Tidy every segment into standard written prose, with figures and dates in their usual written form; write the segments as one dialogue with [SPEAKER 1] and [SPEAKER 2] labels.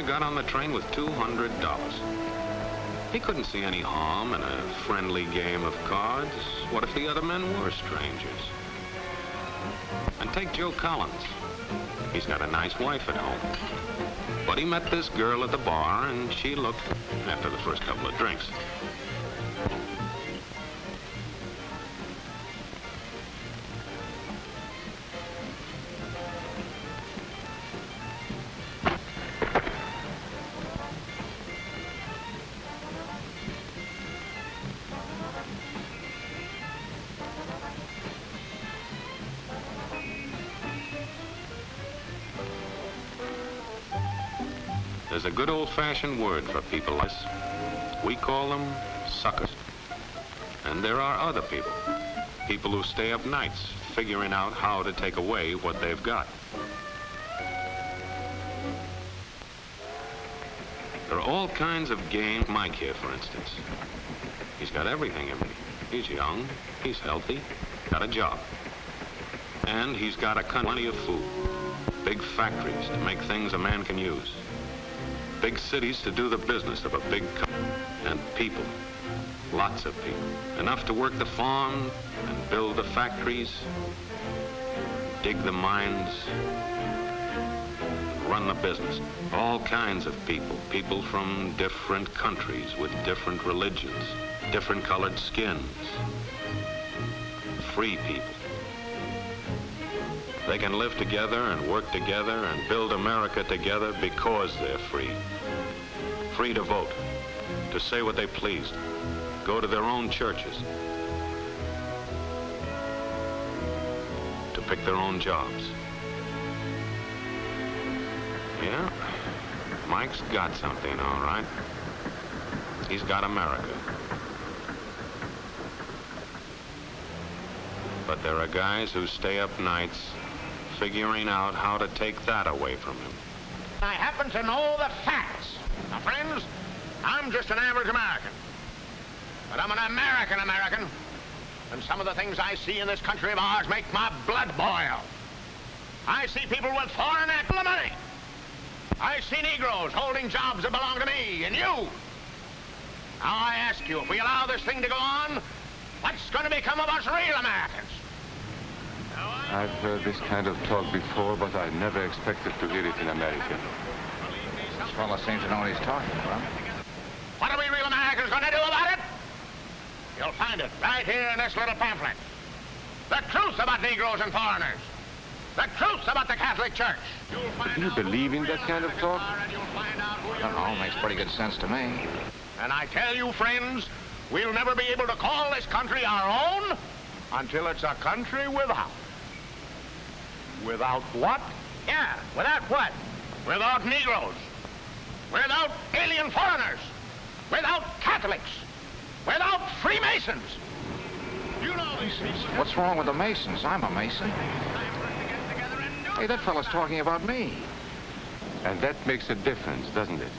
[SPEAKER 1] got on the train with $200. He couldn't see any harm in a friendly game of cards. What if the other men were strangers? And take Joe Collins. He's got a nice wife at home. But he met this girl at the bar, and she looked, after the first couple of drinks. There's a good old-fashioned word for people like this. We call them suckers. And there are other people. People who stay up nights figuring out how to take away what they've got. There are all kinds of games. Mike here, for instance. He's got everything in me. He's young, he's healthy, got a job. And he's got plenty of food. Big factories to make things a man can use. Big cities to do the business of a big company. And people, lots of people. Enough to work the farm and build the factories, dig the mines, run the business. All kinds of people. People from different countries with different religions, different colored skins. Free people. They can live together and work together and build America together because they're free. Free to vote, to say what they please, go to their own churches, to pick their own jobs. Yeah, Mike's got something, all right. He's got America. But there are guys who stay up nights figuring out how to take that away from him.
[SPEAKER 2] I happen to know the facts. Now, friends, I'm just an average American. But I'm an American. And some of the things I see in this country of ours make my blood boil. I see people with foreign money. I see Negroes holding jobs that belong to me and you. Now, I ask you, if we allow this thing to go on, what's going to become of us real Americans?
[SPEAKER 3] I've heard this kind of talk before, but I never expected to hear it in America.
[SPEAKER 4] This fellow seems to know what he's talking about.
[SPEAKER 2] What are we real Americans going to do about it? You'll find it right here in this little pamphlet. The truth about Negroes and foreigners. The truth about the Catholic Church.
[SPEAKER 3] Do you believe in that kind of talk?
[SPEAKER 4] I don't know, makes pretty good sense to me.
[SPEAKER 2] And I tell you, friends, we'll never be able to call this country our own until it's a country without. Without what? Yeah, without what? Without Negroes. Without alien foreigners. Without Catholics. Without Freemasons. You know these things.
[SPEAKER 4] What's wrong with the Masons? I'm a Mason. Hey, that fellow's talking about me.
[SPEAKER 3] And that makes a difference, doesn't it?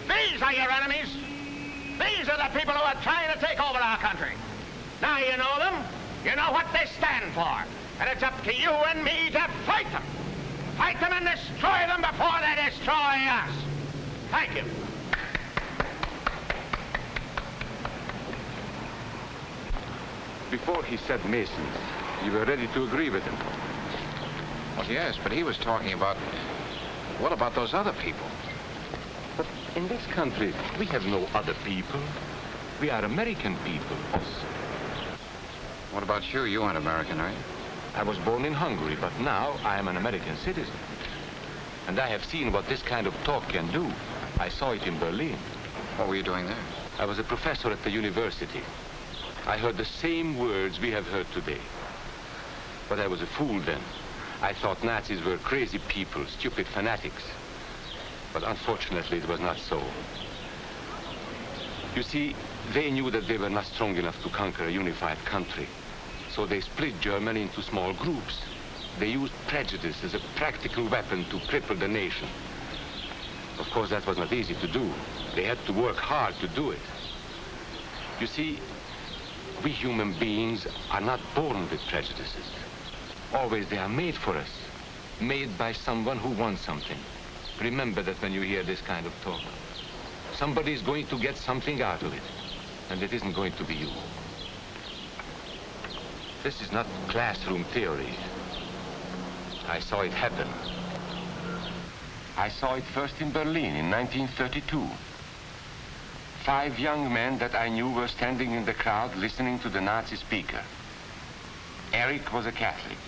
[SPEAKER 2] These are your enemies. These are the people who are trying to take over our country. Now you know them. You know what they stand for. And it's up to you and me to fight them. Fight them and destroy them before they destroy us. Thank you.
[SPEAKER 3] Before he said Masons, you were ready to agree with him.
[SPEAKER 4] Well, yes, but he was talking about... What about those other people?
[SPEAKER 3] But in this country, we have no other people. We are American people.
[SPEAKER 4] What about you? You aren't American, are you?
[SPEAKER 3] I was born in Hungary, but now I am an American citizen. And I have seen what this kind of talk can do. I saw it in Berlin.
[SPEAKER 4] What were you doing there?
[SPEAKER 3] I was a professor at the university. I heard the same words we have heard today. But I was a fool then. I thought Nazis were crazy people, stupid fanatics. But unfortunately, it was not so. You see, they knew that they were not strong enough to conquer a unified country. So they split Germany into small groups. They used prejudice as a practical weapon to cripple the nation. Of course, that was not easy to do. They had to work hard to do it. You see, we human beings are not born with prejudices. Always they are made for us, made by someone who wants something. remember that when you hear this kind of talk. Somebody's going to get something out of it, and it isn't going to be you. This is not classroom theory. I saw it happen. I saw it first in Berlin in 1932. 5 young men that I knew were standing in the crowd listening to the Nazi speaker. Eric was a Catholic.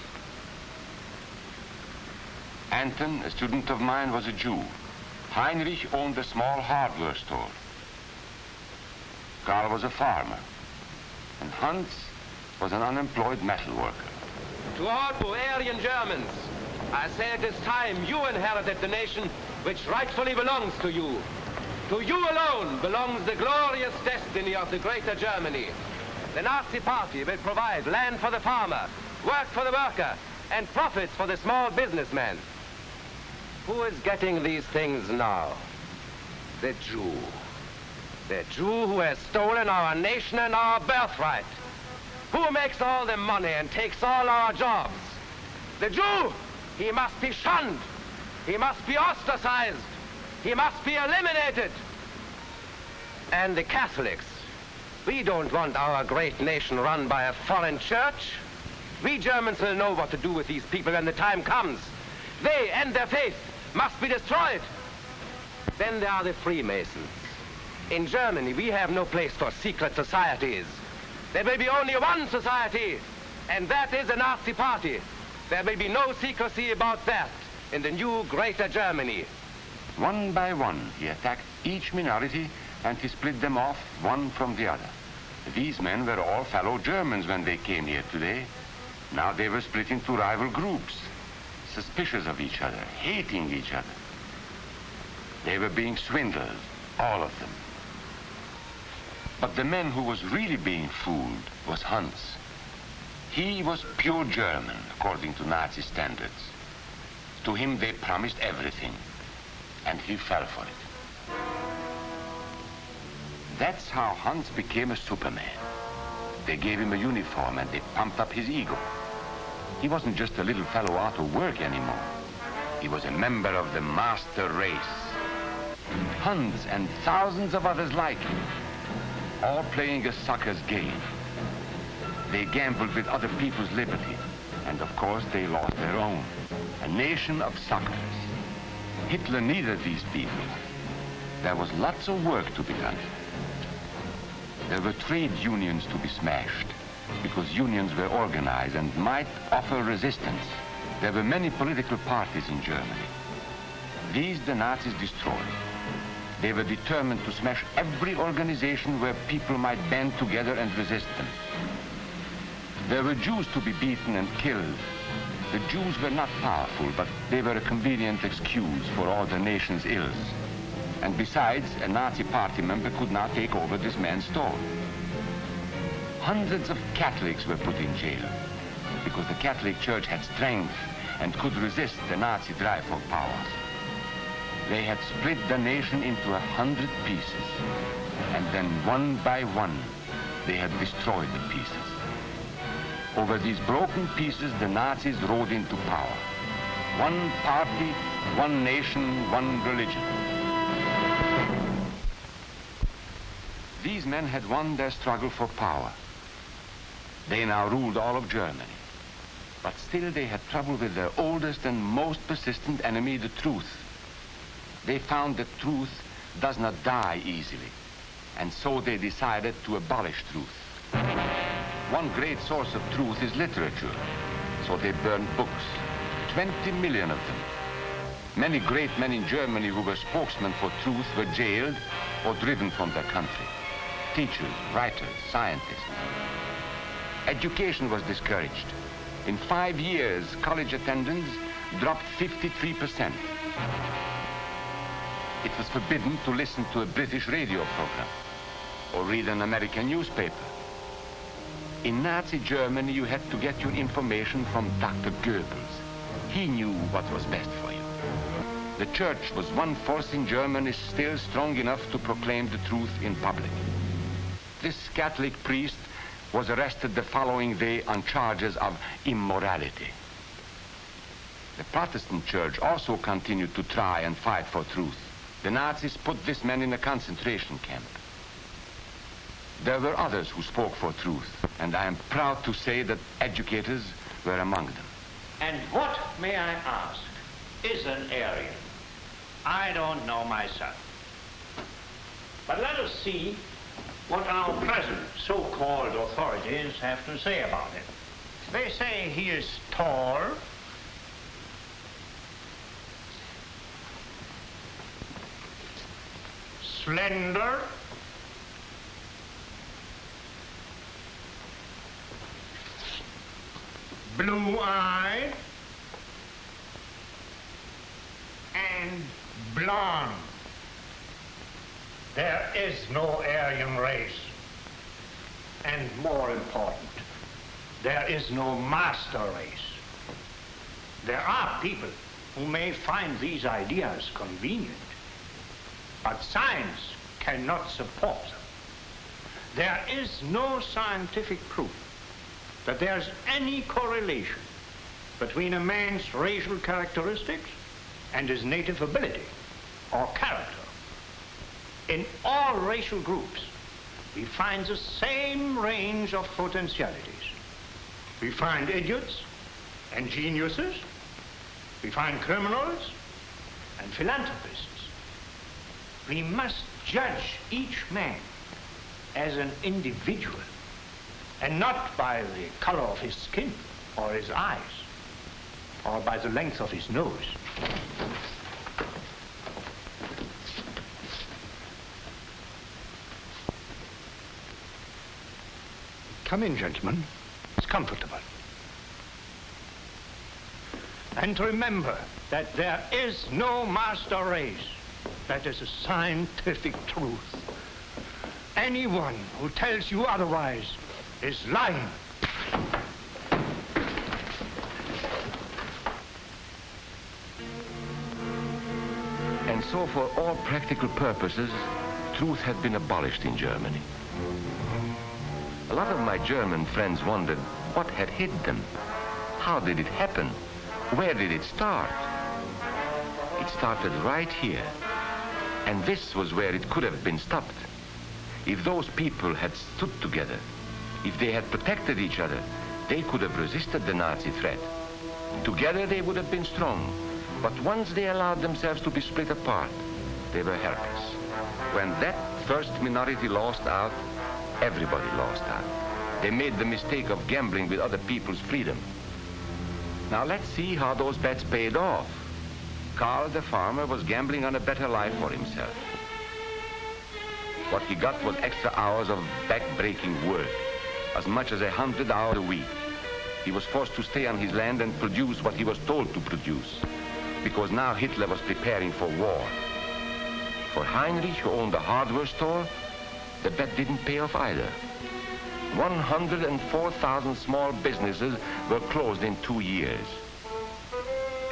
[SPEAKER 3] Anton, a student of mine, was a Jew. Heinrich owned a small hardware store. Karl was a farmer. And Hans was an unemployed metal worker.
[SPEAKER 5] To all Bavarian Germans, I say it is time you inherited the nation which rightfully belongs to you. To you alone belongs the glorious destiny of the greater Germany. The Nazi Party will provide land for the farmer, work for the worker, and profits for the small businessman. Who is getting these things now? The Jew. The Jew who has stolen our nation and our birthright. Who makes all the money and takes all our jobs? The Jew! He must be shunned. He must be ostracized. He must be eliminated. And the Catholics. We don't want our great nation run by a foreign church. We Germans will know what to do with these people when the time comes. They and their faith must be destroyed. Then there are the Freemasons. In Germany, we have no place for secret societies. There will be only one society, and that is the Nazi Party. There will be no secrecy about that in the new greater Germany.
[SPEAKER 3] One by one, he attacked each minority and he split them off one from the other. These men were all fellow Germans when they came here today. Now they were split into rival groups, suspicious of each other, hating each other. They were being swindled, all of them. But the man who was really being fooled was Hans. He was pure German, according to Nazi standards. To him they promised everything, and he fell for it. That's how Hans became a Superman. They gave him a uniform and they pumped up his ego. He wasn't just a little fellow out of work anymore. He was a member of the master race. Hans and thousands of others like him, all playing a sucker's game. They gambled with other people's liberty, and of course they lost their own. A nation of suckers. Hitler needed these people. There was lots of work to be done. There were trade unions to be smashed, because unions were organized and might offer resistance. There were many political parties in Germany. These the Nazis destroyed. They were determined to smash every organization where people might band together and resist them. There were Jews to be beaten and killed. The Jews were not powerful, but they were a convenient excuse for all the nation's ills. And besides, a Nazi party member could not take over this man's store. Hundreds of Catholics were put in jail because the Catholic Church had strength and could resist the Nazi drive for power. They had split the nation into 100 pieces, and then one by one, they had destroyed the pieces. Over these broken pieces, the Nazis rode into power. One party, one nation, one religion. These men had won their struggle for power. They now ruled all of Germany. But still they had trouble with their oldest and most persistent enemy, the truth. They found that truth does not die easily, and so they decided to abolish truth. One great source of truth is literature, so they burned books, 20 million of them. Many great men in Germany who were spokesmen for truth were jailed or driven from their country. Teachers, writers, scientists. Education was discouraged. In 5 years, college attendance dropped 53%. It was forbidden to listen to a British radio program or read an American newspaper. In Nazi Germany, you had to get your information from Dr. Goebbels. He knew what was best for you. The church was one force in Germany still strong enough to proclaim the truth in public. This Catholic priest was arrested the following day on charges of immorality. The Protestant church also continued to try and fight for truth. The Nazis put this man in a concentration camp. There were others who spoke for truth, and I am proud to say that educators were among them.
[SPEAKER 6] And what, may I ask, is an Aryan? I don't know myself. But let us see what our present so-called authorities have to say about it. They say he is tall, slender, blue-eyed, and blonde. There is no Aryan race. And more important, there is no master race. There are people who may find these ideas convenient, but science cannot support them. There is no scientific proof that there's any correlation between a man's racial characteristics and his native ability or character. In all racial groups, we find the same range of potentialities. We find idiots and geniuses. We find criminals and philanthropists. We must judge each man as an individual and not by the color of his skin or his eyes or by the length of his nose. Come in, gentlemen. It's comfortable. And remember that there is no master race. That is a scientific truth. Anyone who tells you otherwise is lying.
[SPEAKER 3] And so for all practical purposes, truth had been abolished in Germany. A lot of my German friends wondered what had hit them. How did it happen? Where did it start? It started right here. And this was where it could have been stopped. If those people had stood together, if they had protected each other, they could have resisted the Nazi threat. Together they would have been strong. But once they allowed themselves to be split apart, they were helpless. When that first minority lost out, everybody lost out. They made the mistake of gambling with other people's freedom. Now let's see how those bets paid off. Karl the farmer was gambling on a better life for himself. What he got was extra hours of back-breaking work, as much as 100 hours a week. He was forced to stay on his land and produce what he was told to produce, because now Hitler was preparing for war. For Heinrich, who owned a hardware store, the bet didn't pay off either. 104,000 small businesses were closed in 2 years.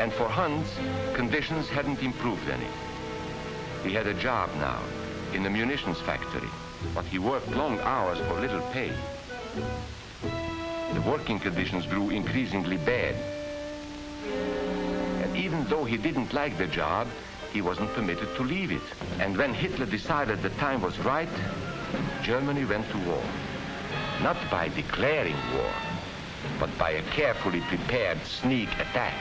[SPEAKER 3] And for Hans, conditions hadn't improved any. He had a job now in the munitions factory, but he worked long hours for little pay. The working conditions grew increasingly bad. And even though he didn't like the job, he wasn't permitted to leave it. And when Hitler decided the time was right, Germany went to war. Not by declaring war, but by a carefully prepared sneak attack.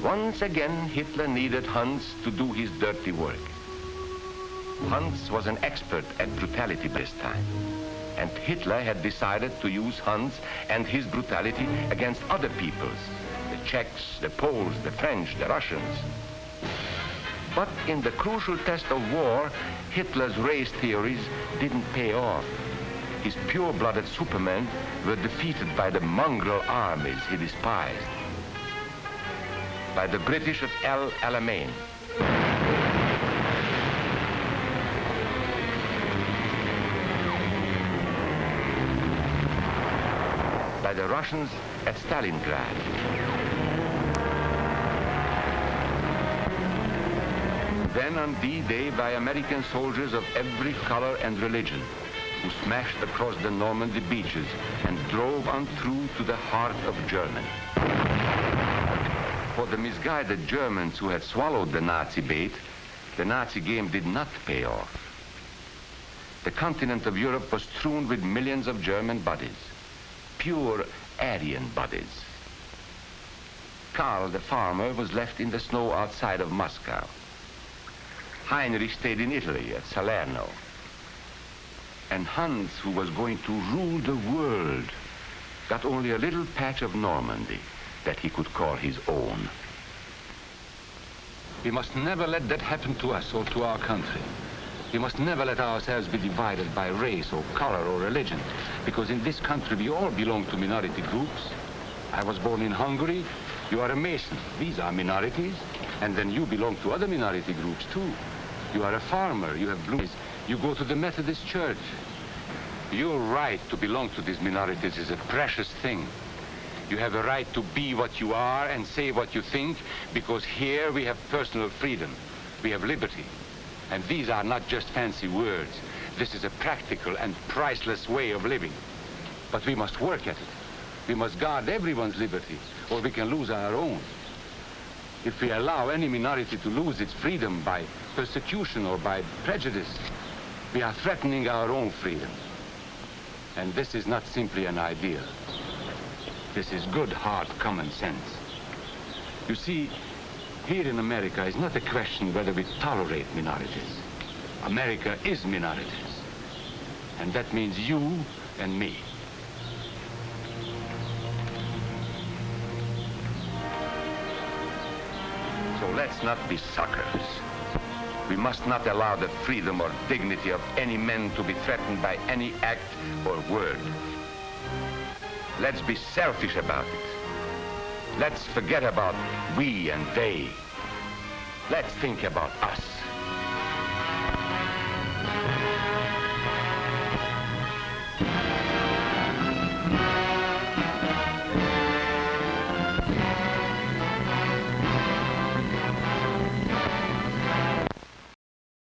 [SPEAKER 3] Once again, Hitler needed Hans to do his dirty work. Hans was an expert at brutality this time, and Hitler had decided to use Hans and his brutality against other peoples, the Czechs, the Poles, the French, the Russians. But in the crucial test of war, Hitler's race theories didn't pay off. His pure-blooded supermen were defeated by the mongrel armies he despised. By the British at El Alamein. By the Russians at Stalingrad. Then on D-Day by American soldiers of every color and religion, who smashed across the Normandy beaches and drove on through to the heart of Germany. For the misguided Germans who had swallowed the Nazi bait, the Nazi game did not pay off. The continent of Europe was strewn with millions of German bodies, pure Aryan bodies. Karl, the farmer, was left in the snow outside of Moscow. Heinrich stayed in Italy at Salerno. And Hans, who was going to rule the world, got only a little patch of Normandy that he could call his own. We must never let that happen to us or to our country. We must never let ourselves be divided by race or color or religion, because in this country we all belong to minority groups. I was born in Hungary. You are a Mason. These are minorities. And then you belong to other minority groups too. You are a farmer. You have blue. You go to the Methodist Church. Your right to belong to these minorities is a precious thing. You have a right to be what you are and say what you think, because here we have personal freedom. We have liberty. And these are not just fancy words. This is a practical and priceless way of living. But we must work at it. We must guard everyone's liberty, or we can lose our own. If we allow any minority to lose its freedom by persecution or by prejudice, we are threatening our own freedom. And this is not simply an idea. This is good, hard common sense. You see, here in America is not a question whether we tolerate minorities. America is minorities. And that means you and me. So let's not be suckers. We must not allow the freedom or dignity of any man to be threatened by any act or word. Let's be selfish about it. Let's forget about we and they. Let's think about us.